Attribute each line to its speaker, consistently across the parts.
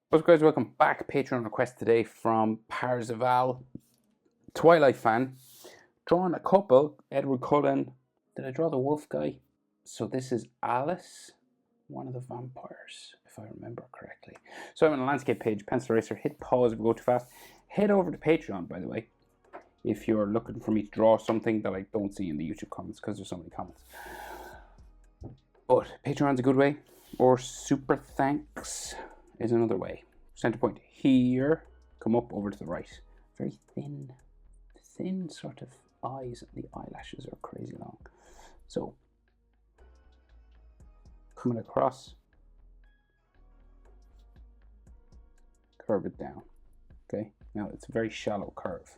Speaker 1: What's up, guys? Welcome back. Patreon request today from Parzival, Twilight fan. Drawing a couple, Edward Cullen. Did I draw the wolf guy? So this is Alice, one of the vampires, if I remember correctly. So I'm on a landscape page, pencil eraser, hit pause if we go too fast. Head over to Patreon, by the way, if you're looking for me to draw something that I don't see in the YouTube comments, because there's so many comments. But Patreon's a good way, or super thanks is another way. Center point here, come up over to the right. Very thin sort of eyes, and the eyelashes are crazy long. So, coming across, curve it down. Okay, now it's a very shallow curve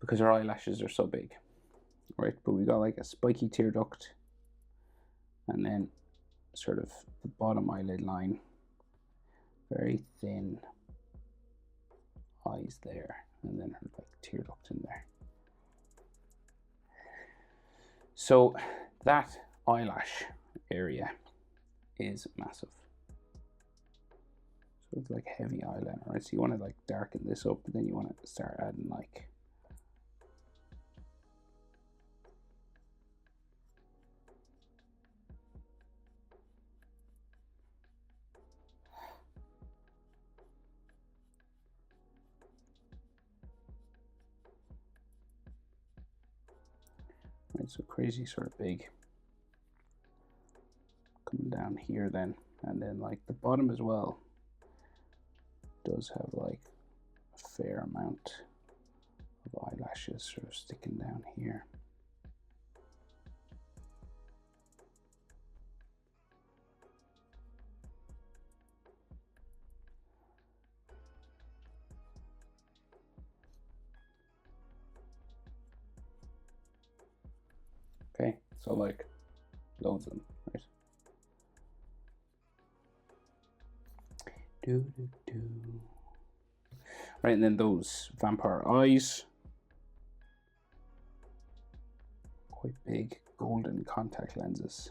Speaker 1: because our eyelashes are so big, right? But we got like a spiky tear duct, and then sort of the bottom eyelid line. Very thin eyes there, and then her like tear duct in there. So that eyelash area is massive. So it's like heavy eyeliner, right? So you want to like darken this up, but then you want to start adding like right, so crazy sort of big coming down here then, and then like the bottom as well does have like a fair amount of eyelashes sort of sticking down here. Okay, so like loads of them, right? Right, and then those vampire eyes, quite big golden contact lenses.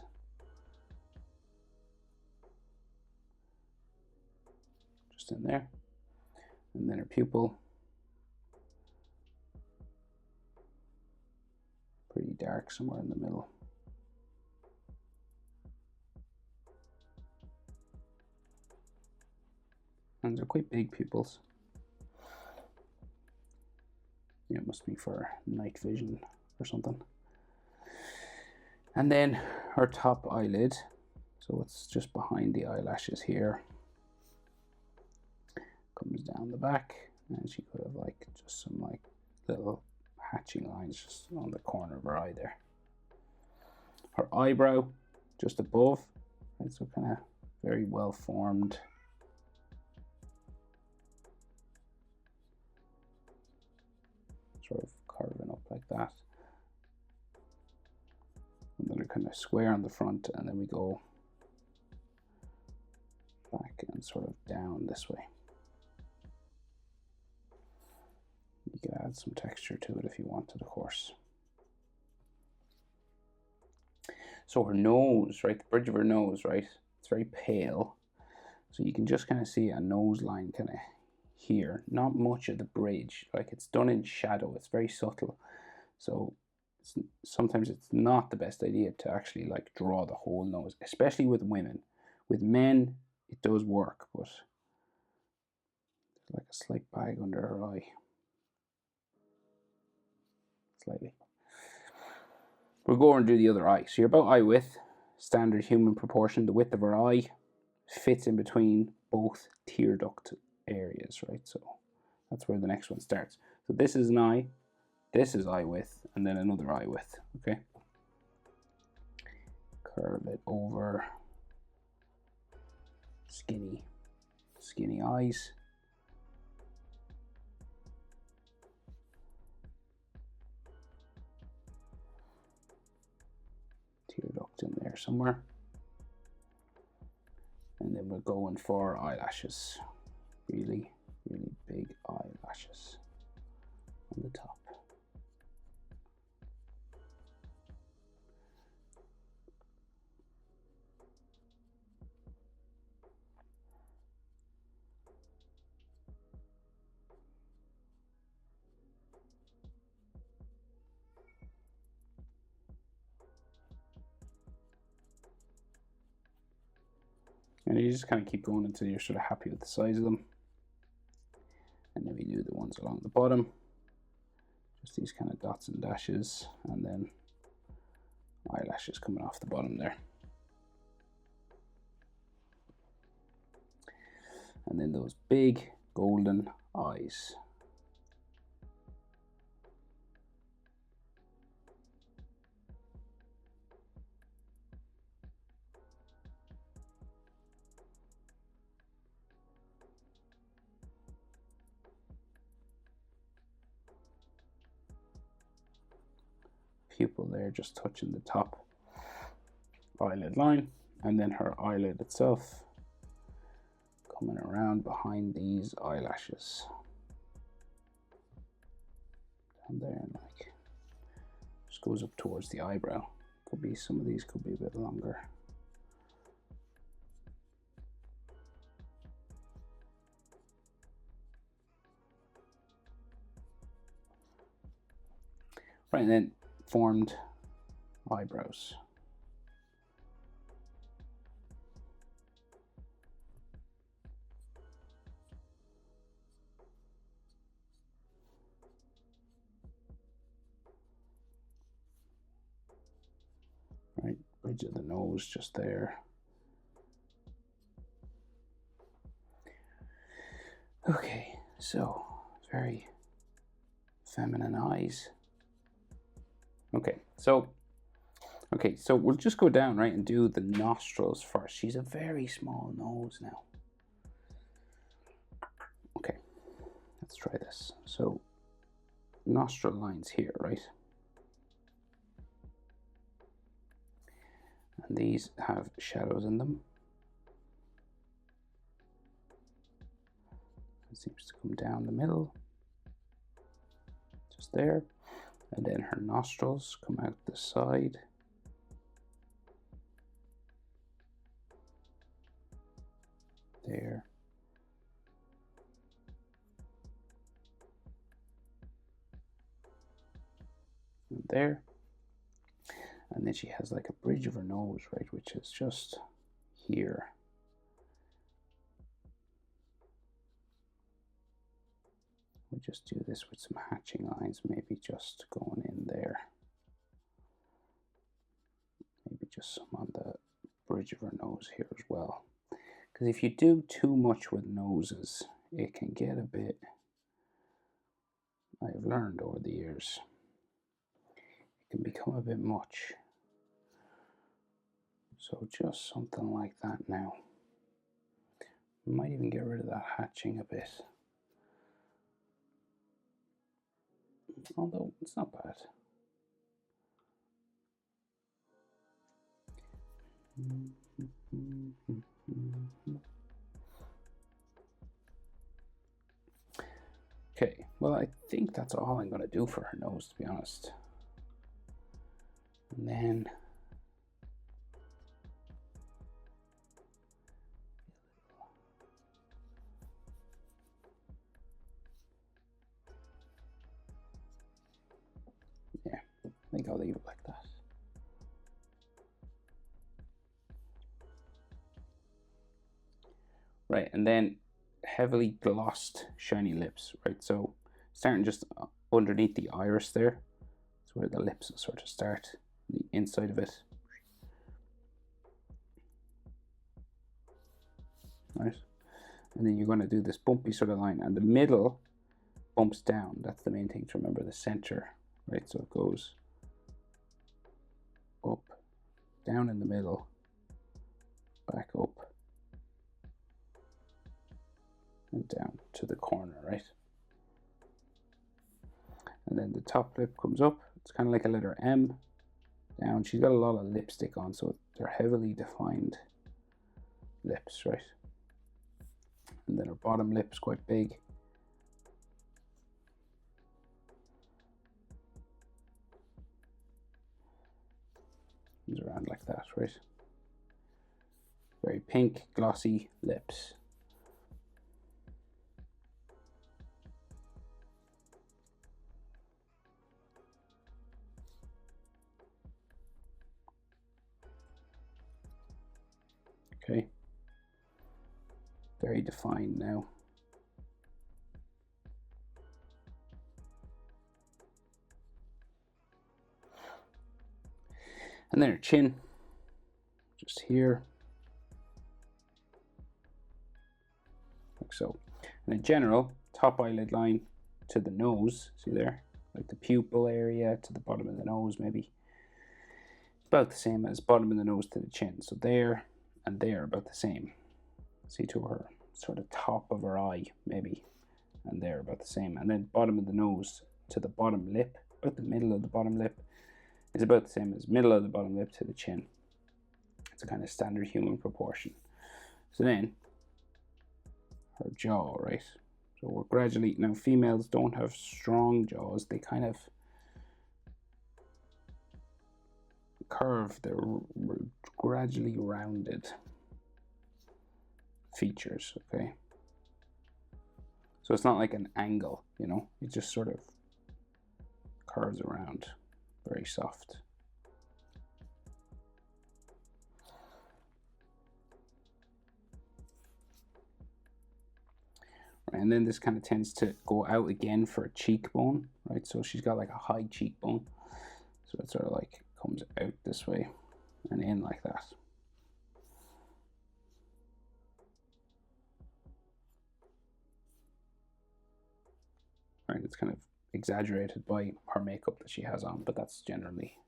Speaker 1: Just in there. And then her pupil, pretty dark somewhere in the middle. And they're quite big pupils. Yeah, it must be for night vision or something. And then her top eyelid, so it's just behind the eyelashes here, comes down the back, and she could have like just some like little hatching lines just on the corner of her eye there. Her eyebrow just above, right, so kind of very well formed. Sort of curving up like that. And then they're kind of square on the front, and then we go back and sort of down this way. You can add some texture to it if you wanted, of course. So her nose, right, the bridge of her nose, right, it's very pale. So you can just kind of see a nose line kind of here, not much of the bridge, like it's done in shadow, it's very subtle. So sometimes it's not the best idea to actually like draw the whole nose, especially with women. With men, it does work, but there's like a slight bag under her eye. Slightly. We'll go over and do the other eye. So you're about eye width, standard human proportion. The width of her eye fits in between both tear duct areas, right? So that's where the next one starts. So this is an eye, this is eye width, and then another eye width, okay? Curve it over, skinny eyes. Tear duct in there somewhere. And then we're going for eyelashes. Really, really big eyelashes on the top. And you just kind of keep going until you're sort of happy with the size of them. And then we do the ones along the bottom, just these kind of dots and dashes, and then eyelashes coming off the bottom there. And then those big golden eyes. Pupil there, just touching the top eyelid line, and then her eyelid itself coming around behind these eyelashes. Down there, and like just goes up towards the eyebrow. Could be, some of these could be a bit longer. Right, and then formed eyebrows. Right, bridge of the nose just there. Okay, so very feminine eyes. Okay, so we'll just go down, right, and do the nostrils first. She's a very small nose now. Okay, let's try this. So nostril lines here, right? And these have shadows in them. It seems to come down the middle, just there. And then her nostrils come out the side. There. And there. And then she has like a bridge of her nose, right, which is just here. We'll just do this with some hatching lines, maybe just going in there. Maybe just some on the bridge of her nose here as well. Because if you do too much with noses, it can get a bit, I've learned over the years, it can become a bit much. So just something like that now. Might even get rid of that hatching a bit. Although it's not bad. Okay, well, I think that's all I'm going to do for her nose, to be honest. And then yeah, I think I'll leave it like that. Right, and then heavily glossed shiny lips, right? So starting just underneath the iris there, that's where the lips will sort of start, the inside of it. Right, and then you're going to do this bumpy sort of line, and the middle bumps down. That's the main thing to remember, the center, right? So it goes up, down in the middle, back up, and down to the corner, right? And then the top lip comes up. It's kind of like a letter M down. She's got a lot of lipstick on, so they're heavily defined lips, right? And then her bottom lip's quite big. Comes around like that, right? Very pink, glossy lips. Okay. very defined now. And then her chin, just here, like so. And in general, top eyelid line to the nose, see there? Like the pupil area to the bottom of the nose, maybe. About the same as bottom of the nose to the chin. So there and there, about the same. See to her sort of top of her eye, maybe. And there, about the same. And then bottom of the nose to the bottom lip, about the middle of the bottom lip, is about the same as middle of the bottom lip to the chin. It's a kind of standard human proportion. So then, her jaw, right? So we're gradually, now females don't have strong jaws, they kind of curve, they're gradually rounded features, okay? So it's not like an angle, you know, it just sort of curves around, very soft. And then this kind of tends to go out again for a cheekbone, right? So she's got like a high cheekbone. So it sort of like comes out this way and in like that. Right, it's kind of exaggerated by her makeup that she has on, but that's generally.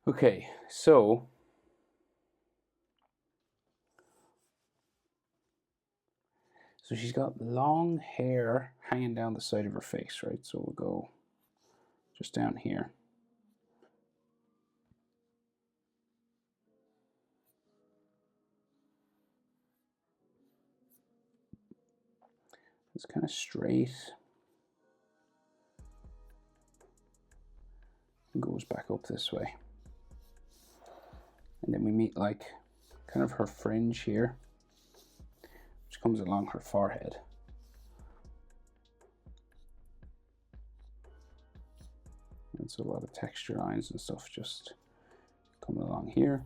Speaker 1: Okay, so she's got long hair hanging down the side of her face, right? So we'll go just down here. It's kind of straight. And goes back up this way. And then we meet like kind of her fringe here, which comes along her forehead. And so a lot of texture lines and stuff just coming along here.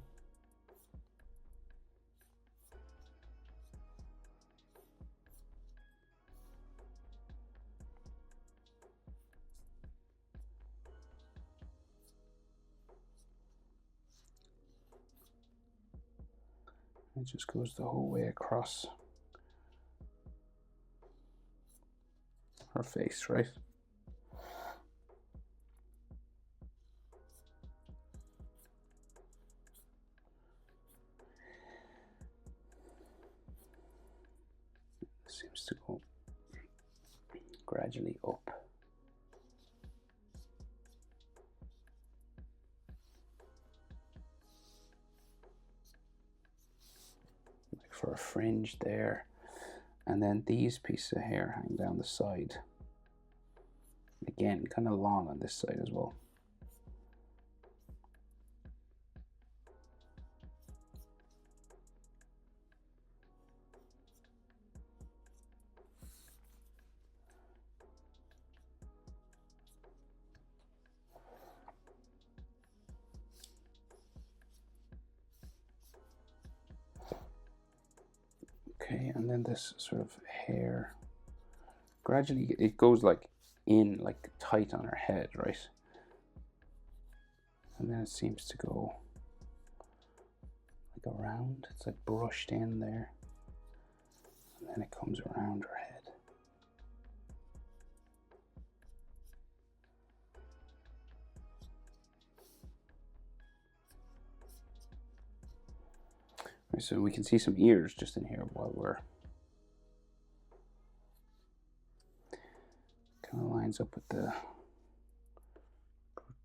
Speaker 1: It just goes the whole way across her face, right? It seems to go gradually up. Like for a fringe there. And then these pieces of hair hang down the side. Again, kind of long on this side as well. Okay, and then this sort of hair, gradually it goes like in, like tight on her head, right? And then it seems to go like around, it's like brushed in there. And then it comes around her head. Right, so we can see some ears just in here while we're kind of lines up with the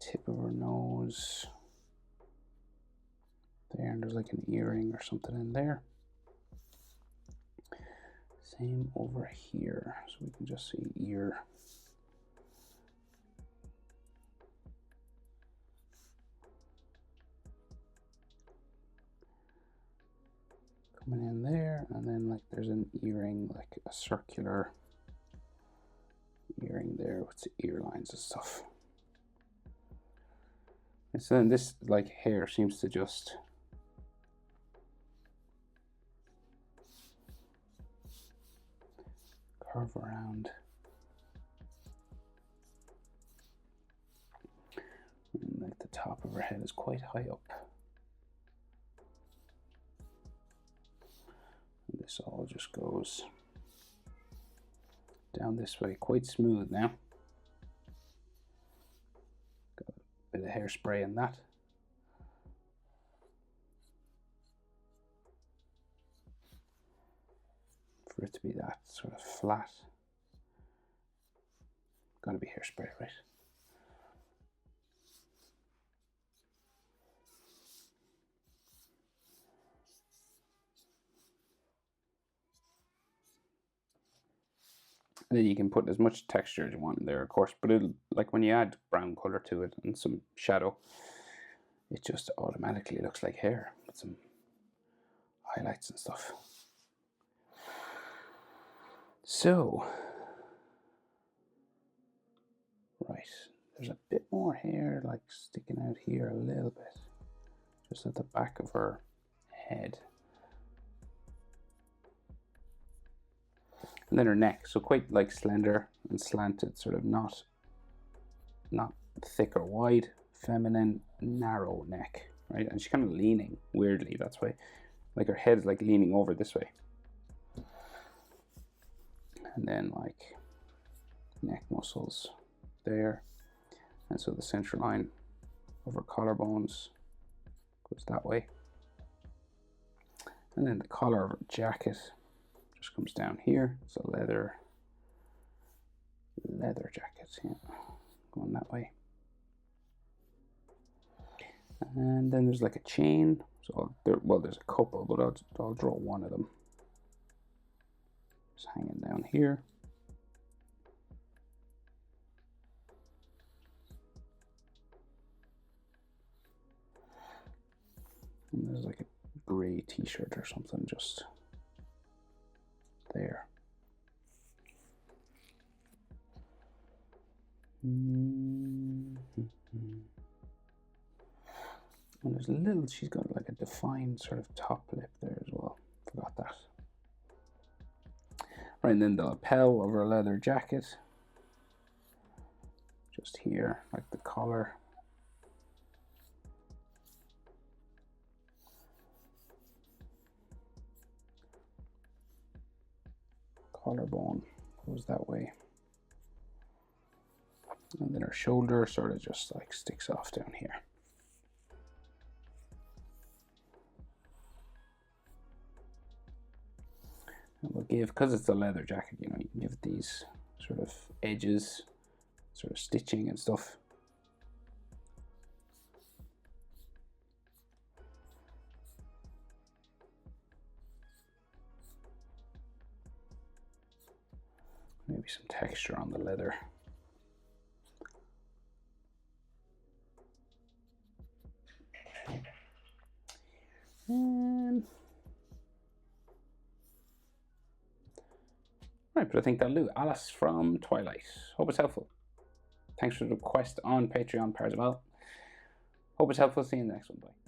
Speaker 1: tip of her nose there, and there's like an earring or something in there. Same over here, so we can just see ear. Coming in there, and then like there's an earring, like a circular earring layering there with the ear lines and stuff. And so then this like hair seems to just curve around. And like the top of her head is quite high up. And this all just goes down this way, quite smooth now. Got a bit of hairspray in that. For it to be that sort of flat, gotta be hairspray, right? And then you can put as much texture as you want in there, of course, but it'll, like when you add brown color to it and some shadow, it just automatically looks like hair with some highlights and stuff. So, right, there's a bit more hair like sticking out here a little bit, just at the back of her head. And then her neck, so quite like slender and slanted, sort of not thick or wide, feminine, narrow neck, right? And she's kind of leaning weirdly, that's why, like her head's like leaning over this way. And then like neck muscles there, and so the central line of her collarbones goes that way. And then the collar of her jacket just comes down here. It's a leather jacket, yeah, going that way. And then there's like a chain. So well, there's a couple, but I'll draw one of them. Just hanging down here. And there's like a gray t-shirt or something just there. And there's a little, she's got like a defined sort of top lip there as well. Forgot that. Right, and then the lapel of her leather jacket. Just here, like the collar. Collarbone goes that way. And then her shoulder sort of just like sticks off down here. And we'll give, because it's a leather jacket, you know, you can give it these sort of edges, sort of stitching and stuff. Maybe some texture on the leather. Right, but I think that'll do. Alice from Twilight. Hope it's helpful. Thanks for the request on Patreon, Art.Simple. Hope it's helpful. See you in the next one. Bye.